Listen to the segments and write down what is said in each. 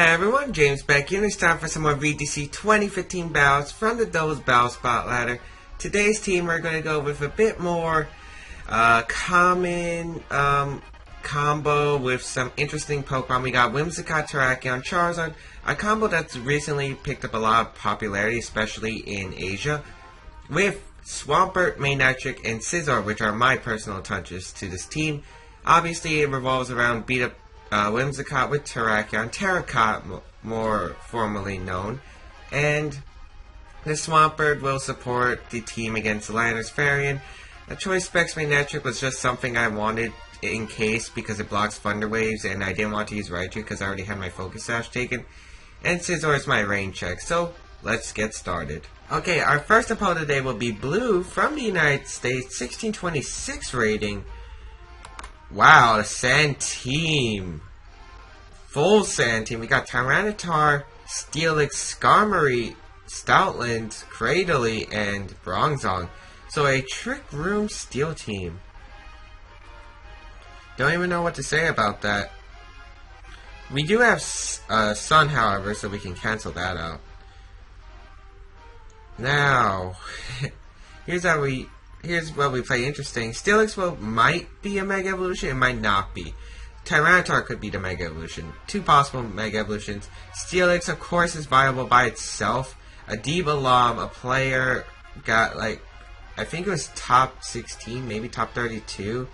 Hey everyone, James Baek here, and it's time for some more VGC 2015 battles from the Doubles Battle Spot Ladder. Today's team, we're going to go with a bit more common combo with some interesting Pokemon. We got Whimsicott, Terrakion, Charizard, a combo that's recently picked up a lot of popularity, especially in Asia, with Swampert, Manectric, and Scizor, which are my personal touches to this team. Obviously, it revolves around beat-up Whimsicott with Terrakion, Terracott more formally known, and the Swampert will support the team against Landorus Farian. A Choice Specs Manectric was just something I wanted in case because it blocks Thunder Waves and I didn't want to use Raichu because I already had my Focus Sash taken. And Scizor is my rain check, so let's get started. Okay, our first opponent today will be Blue from the United States, 1626 rating. Wow, the Sand Team. Full Sand Team. We got Tyranitar, Steelix, Skarmory, Stoutland, Cradily, and Bronzong. So a Trick Room Steel Team. Don't even know what to say about that. We do have Sun, however, so we can cancel that out. Now, here's what we play interesting. Steelix might be a Mega Evolution, it might not be. Tyranitar could be the Mega Evolution. Two possible Mega Evolutions. Steelix, of course, is viable by itself. A player got, like, I think it was top 16, maybe top 32.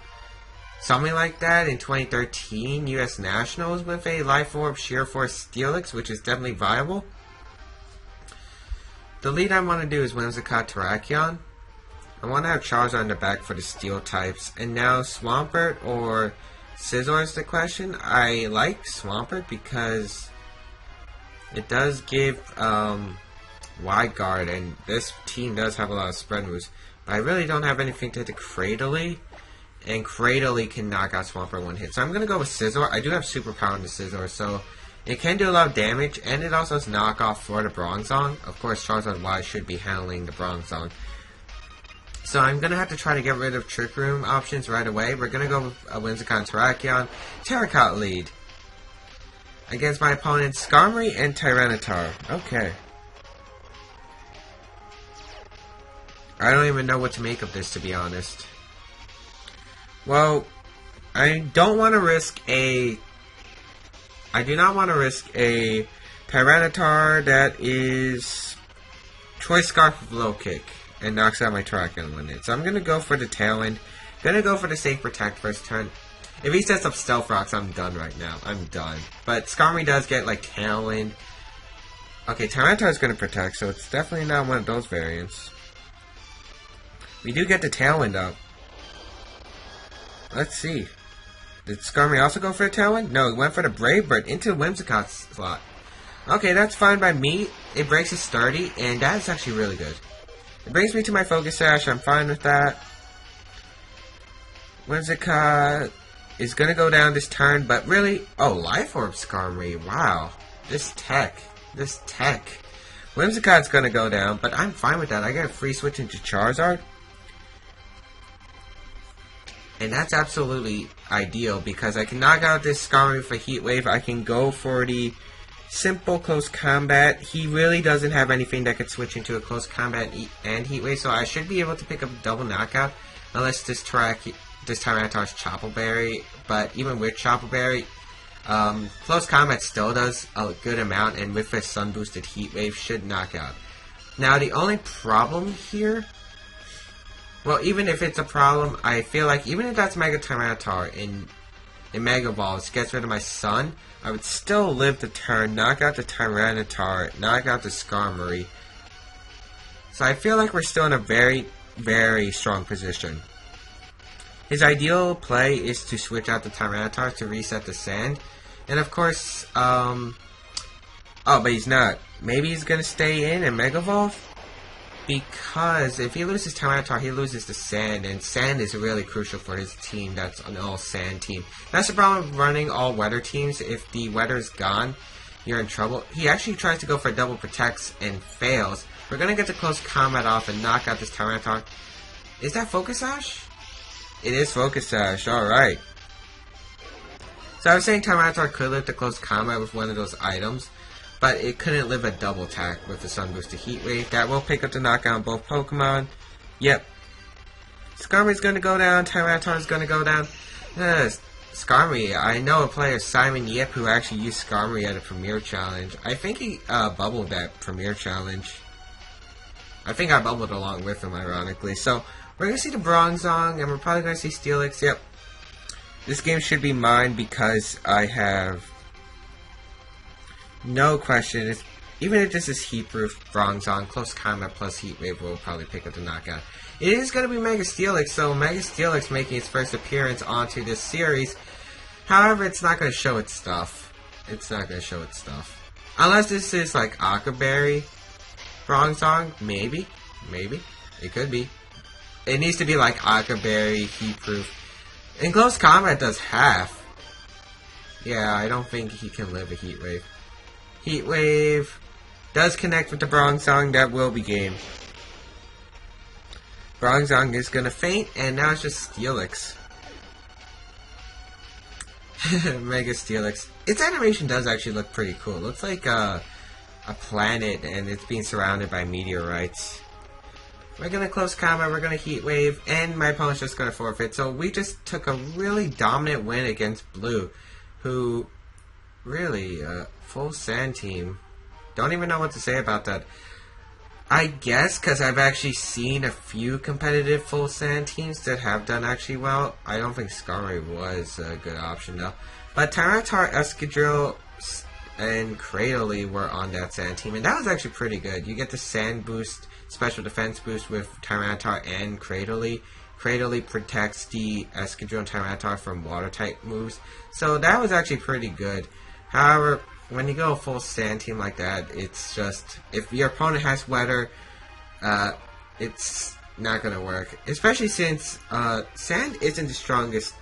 Something like that in 2013 US Nationals with a Life Orb Sheer Force Steelix, which is definitely viable. The lead I want to do is Whimsicott, Terrakion. I want to have Charizard in the back for the Steel types. And now Swampert or Scizor is the question. I like Swampert because it does give Wide Guard, and this team does have a lot of spread moves. But I really don't have anything to hit the Cradily, and Cradily can knock out Swampert one hit. So I'm going to go with Scizor. I do have Super Power in the Scizor, so it can do a lot of damage, and it also has knockoff for the Bronzong. Of course, Charizard Y should be handling the Bronzong. So I'm going to have to try to get rid of Trick Room options right away. We're going to go with Whimsicott and Terrakion. Terracott lead against my opponents Skarmory and Tyranitar. Okay. I don't even know what to make of this, to be honest. Well, I don't want to risk a... I do not want to risk a Tyranitar that is Choice Scarf with Low Kick and knocks out my Terrakion one hit. So I'm going to go for the Tailwind. Going to go for the Safe Protect first turn. If he sets up Stealth Rocks, I'm done right now. I'm done. But Skarmory does get, like, Tailwind. Okay, Tyranitar is going to Protect, so it's definitely not one of those variants. We do get the Tailwind up. Let's see. Did Skarmory also go for the Tailwind? No, it went for the Brave Bird into the Whimsicott slot. Okay, that's fine by me. It breaks his 30, and that is actually really good. It brings me to my Focus Sash. I'm fine with that. Whimsicott is going to go down this turn, but really... Oh, Life Orb Skarmory. Wow. This tech. Whimsicott's going to go down, but I'm fine with that. I get a free switch into Charizard. And that's absolutely ideal because I can knock out this Skarmory for Heat Wave. I can go for the simple Close Combat. He really doesn't have anything that could switch into a Close Combat and Heat Wave, so I should be able to pick up a double knockout unless this Tyranitar's Chople Berry. But even with Chople Berry, Close Combat still does a good amount, and with a Sun Boosted Heat Wave should knock out. Now the only problem here... Well, even if it's a problem, I feel like even if that's Mega Tyranitar in Mega Evolves gets rid of my Sun, I would still live the turn, knock out the Tyranitar, knock out the Skarmory. So I feel like we're still in a very, very strong position. His ideal play is to switch out the Tyranitar to reset the Sand. And of course, oh, but he's not. Maybe he's going to stay in and Mega Evolve? Because if he loses Tyranitar, he loses the Sand, and Sand is really crucial for his team. That's an all-Sand team. That's the problem with running all-Weather teams. If the Weather is gone, you're in trouble. He actually tries to go for double protects and fails. We're going to get the Close Combat off and knock out this Tyranitar. Is that Focus Sash? It is Focus Sash, alright. So So I was saying Tyranitar could live to close combat with one of those items, but it couldn't live a double attack with the Sun Boosted Heat Wave. That will pick up the knockout on both Pokemon. Yep. Skarmory's gonna go down, Tyranitar's gonna go down. Skarmory, I know a player, Simon Yip, who actually used Skarmory at a Premier Challenge. I think he bubbled that Premier Challenge. I think I bubbled along with him, ironically. So, we're gonna see the Bronzong, and we're probably gonna see Steelix. Yep. This game should be mine because I have no question. Even if this is Heat-Proof, Bronzong, Close Combat plus Heat Wave will probably pick up the knockout. It is going to be Mega Steelix, so Mega Steelix making its first appearance onto this series. However, it's not going to show its stuff. It's not going to show its stuff. Unless this is like Aqua Berry Bronzong, maybe. Maybe. It could be. It needs to be like Aqua Berry, Heat-Proof. In Close Combat does half. Yeah, I don't think he can live a Heat Wave. Heat Wave does connect with the Bronzong, that will be game. Bronzong is gonna faint, and now it's just Steelix. Mega Steelix. Its animation does actually look pretty cool. It looks like a planet, and it's being surrounded by meteorites. We're gonna Close Combat, we're gonna Heat Wave, and my opponent's just gonna forfeit. So we just took a really dominant win against Blue, who really, full sand team. Don't even know what to say about that. I guess because I've actually seen a few competitive full sand teams that have done actually well. I don't think Skarmory was a good option though. But Tyranitar, Escadrille, and Cradily were on that sand team, and that was actually pretty good. You get the sand boost, special defense boost with Tyranitar and Cradily. Cradily protects the Escadrille and Tyranitar from water type moves, so that was actually pretty good. However, when you go a full sand team like that, it's just, if your opponent has weather, it's not going to work. Especially since sand isn't the strongest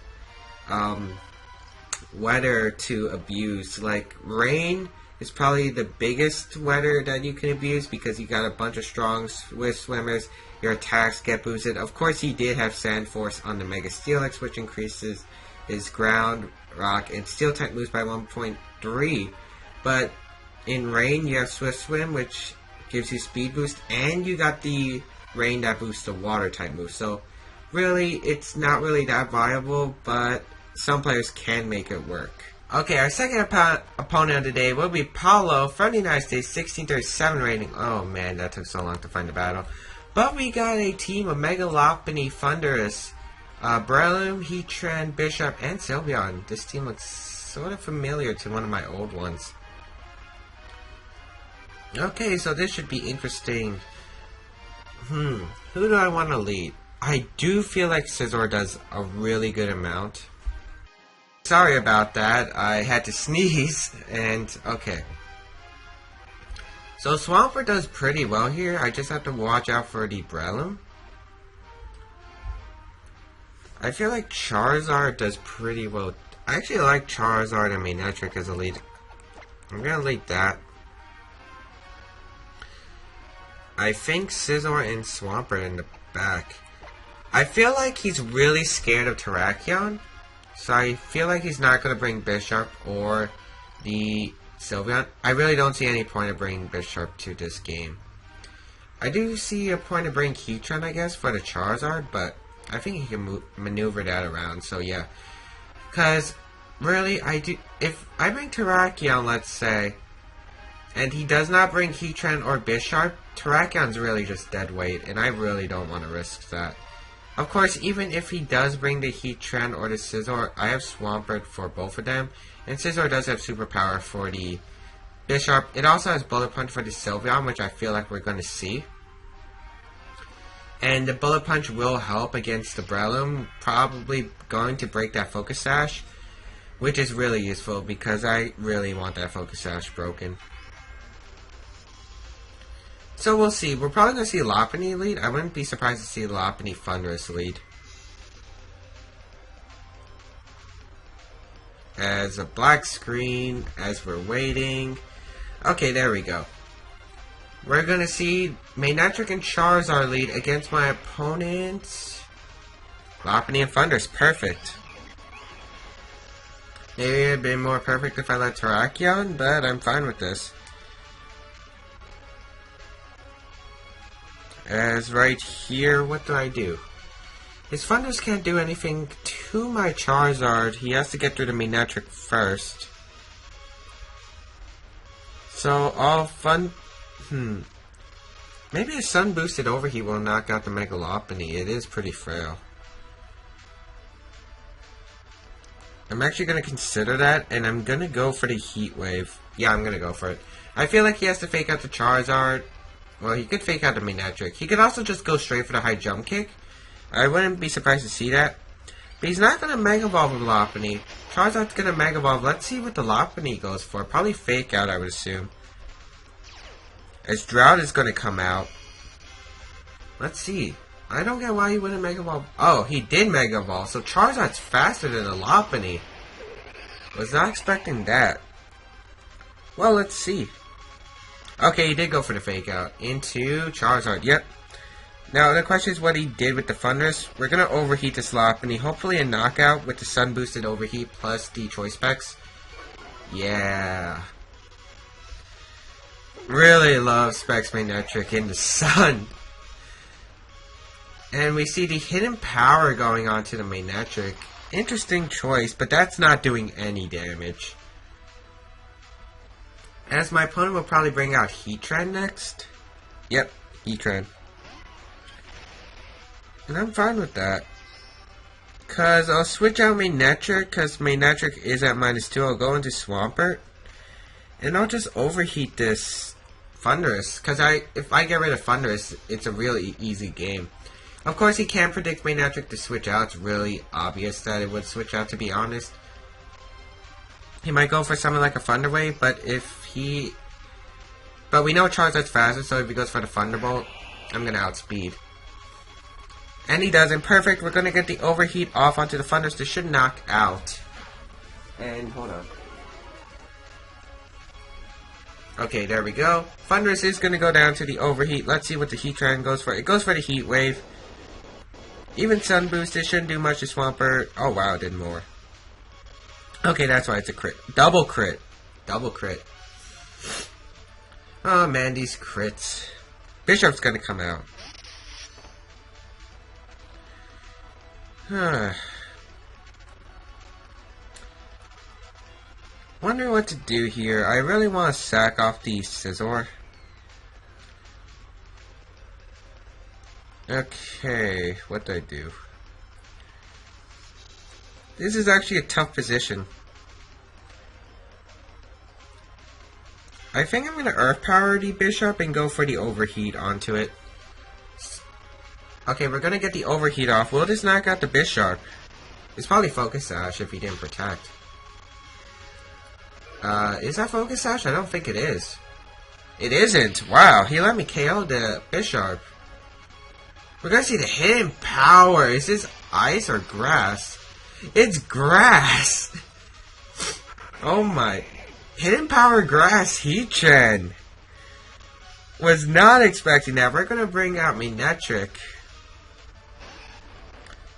weather to abuse. Like, rain is probably the biggest weather that you can abuse because you got a bunch of strong Swift swimmers. Your attacks get boosted. Of course, he did have Sand Force on the Mega Steelix, which increases his ground, rock, and steel type moves by 1.3. But in rain, you have Swift Swim, which gives you speed boost, and you got the rain that boosts the water type move. So really, it's not really that viable, but some players can make it work. Okay, our second opponent of the day will be Paulo from the United States, 1637 rating. Oh man, that took so long to find the battle. But we got a team of Mega Lopunny, Thundurus, Breloom, Heatran, Bishop, and Sylveon. This team looks sort of familiar to one of my old ones. Okay, so this should be interesting. Who do I want to lead? I do feel like Scizor does a really good amount. Sorry about that, I had to sneeze, and okay. So Swampert does pretty well here, I just have to watch out for the Breloom. I feel like Charizard does pretty well. I actually like Charizard and Manectric as a lead. I'm gonna lead that. I think Scizor and Swampert in the back. I feel like he's really scared of Terrakion, so I feel like he's not going to bring Bishop or the Sylveon. I really don't see any point of bringing Bishop to this game. I do see a point of bringing Heatran, I guess, for the Charizard, but I think he can maneuver that around, so yeah. Because, really, if I bring Terrakion, let's say, and he does not bring Heatran or Bisharp, Terrakion's really just dead weight, and I really don't want to risk that. Of course, even if he does bring the Heatran or the Scizor, I have Swampert for both of them, and Scizor does have Superpower for the Bisharp. It also has Bullet Punch for the Sylveon, which I feel like we're going to see. And the Bullet Punch will help against the Breloom, probably going to break that Focus Sash, which is really useful because I really want that Focus Sash broken. So we'll see. We're probably going to see Lopunny lead. I wouldn't be surprised to see Lopunny Thundurus lead. As a black screen, as we're waiting. Okay, there we go. We're going to see Manectric and Charizard lead against my opponents. Lopunny and Thundurus. Perfect. Maybe it would have been more perfect if I let Terrakion, but I'm fine with this. As right here, what do I do? His Thunders can't do anything to my Charizard. He has to get through the Manectric first. So, all fun... Maybe a Sun Boosted Overheat will knock out the Mega Lopunny. It is pretty frail. I'm actually going to consider that, and I'm going to go for the Heat Wave. Yeah, I'm going to go for it. I feel like he has to fake out the Charizard. Well, he could fake out the Manectric. He could also just go straight for the high jump kick. I wouldn't be surprised to see that. But he's not going to Mega Evolve with Lopunny. Charizard's going to Mega Evolve. Let's see what the Lopunny goes for. Probably fake out, I would assume. As Drought is going to come out. Let's see. I don't get why he wouldn't Mega Evolve. Oh, he did Mega Evolve. So Charizard's faster than the Lopunny. Was not expecting that. Well, let's see. Okay, he did go for the fake out. Into Charizard. Yep. Now, the question is what he did with the Thunders. We're going to overheat this Lopunny. Hopefully a knockout with the Sun Boosted Overheat plus the Choice Specs. Yeah. Really love Specs Manectric in the sun. And we see the Hidden Power going on to the Manectric. Interesting choice, but that's not doing any damage. As my opponent will probably bring out Heatran next. Yep, Heatran. And I'm fine with that. Because I'll switch out Manectric, because Manectric is at -2. I'll go into Swampert. And I'll just overheat this Thundurus, because if I get rid of Thundurus, it's a really easy game. Of course, he can't predict Manectric to switch out. It's really obvious that it would switch out, to be honest. He might go for something like a Thunder Wave, but But we know Charizard's faster, so if he goes for the Thunderbolt, I'm going to outspeed. And he doesn't. Perfect. We're going to get the overheat off onto the Thundurus. This should knock out. And, hold on. Okay, there we go. Thundurus is going to go down to the overheat. Let's see what the Heatran goes for. It goes for the Heat Wave. Even Sun Boost, it shouldn't do much to Swampert. Oh, wow, it did more. Okay, that's why it's a crit. Double crit. Double crit. Oh, man, these crits. Bishop's going to come out. Wonder what to do here. I really want to sack off the Scizor. Okay, what do I do? This is actually a tough position. I think I'm going to Earth Power the Bishop and go for the Overheat onto it. Okay, we're going to get the Overheat off. We'll just knock out the Bishop. It's probably Focus Sash if he didn't protect. Is that Focus Sash? I don't think it is. It isn't. Wow, he let me KO the Bishop. We're going to see the Hidden Power. Is this Ice or Grass? It's Grass! Oh my. Hidden Power Grass Heatran. Was not expecting that. We're going to bring out Manectric.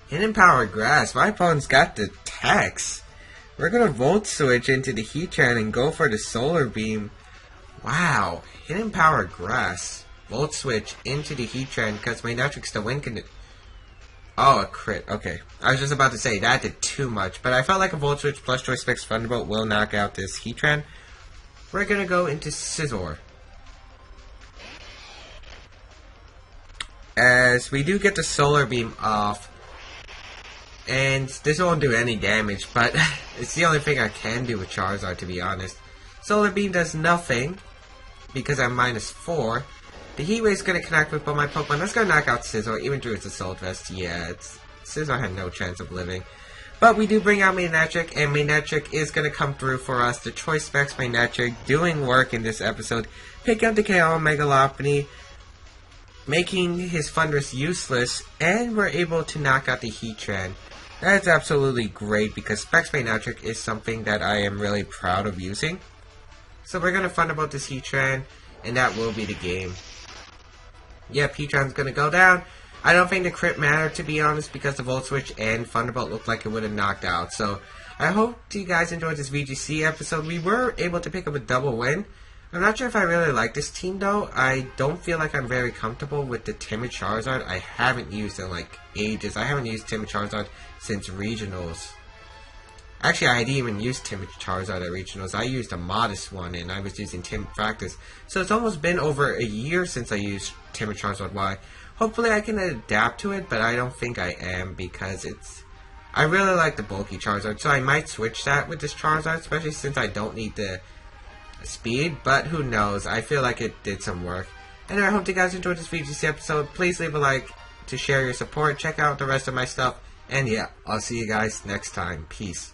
Hidden Power Grass. My opponent's got the text. We're going to Volt Switch into the Heatran and go for the Solar Beam. Wow. Hidden Power Grass. Volt Switch into the Heatran because Manectric's the win condition. Oh, a crit. Okay. I was just about to say, that did too much. But I felt like a Volt Switch plus Choice Specs Thunderbolt will knock out this Heatran. We're going to go into Scizor. As we do get the Solar Beam off. And this won't do any damage, but it's the only thing I can do with Charizard, to be honest. Solar Beam does nothing, because I'm -4. The Heat Wave is going to connect with both my Pokemon. That's going to knock out Scizor, even through its Assault Vest. Yeah, Scizor had no chance of living. But we do bring out Manectric, and Manectric is going to come through for us. The Choice Specs Manectric doing work in this episode. Pick up the KO Mega Lopunny, making his Thundurus useless, and we're able to knock out the Heatran. That's absolutely great, because Specs Manectric is something that I am really proud of using. So we're going to Thunderbolt this Heatran, and that will be the game. Yep, Heatran's going to go down. I don't think the crit mattered, to be honest, because the Volt Switch and Thunderbolt looked like it would have knocked out. So I hope you guys enjoyed this VGC episode. We were able to pick up a double win. I'm not sure if I really like this team though. I don't feel like I'm very comfortable with the Timid Charizard. I haven't used it in like ages. I haven't used Timid Charizard since Regionals. Actually, I didn't even use Timid Charizard at Regionals. I used a modest one and I was using Timid Practice. So it's almost been over a year since I used Timid Charizard Y. Hopefully I can adapt to it, but I don't think I am because I really like the bulky Charizard. So I might switch that with this Charizard, especially since I don't need the speed, but who knows. I feel like it did some work. Anyway, I hope you guys enjoyed this VGC episode. Please leave a like to share your support. Check out the rest of my stuff. And yeah, I'll see you guys next time. Peace.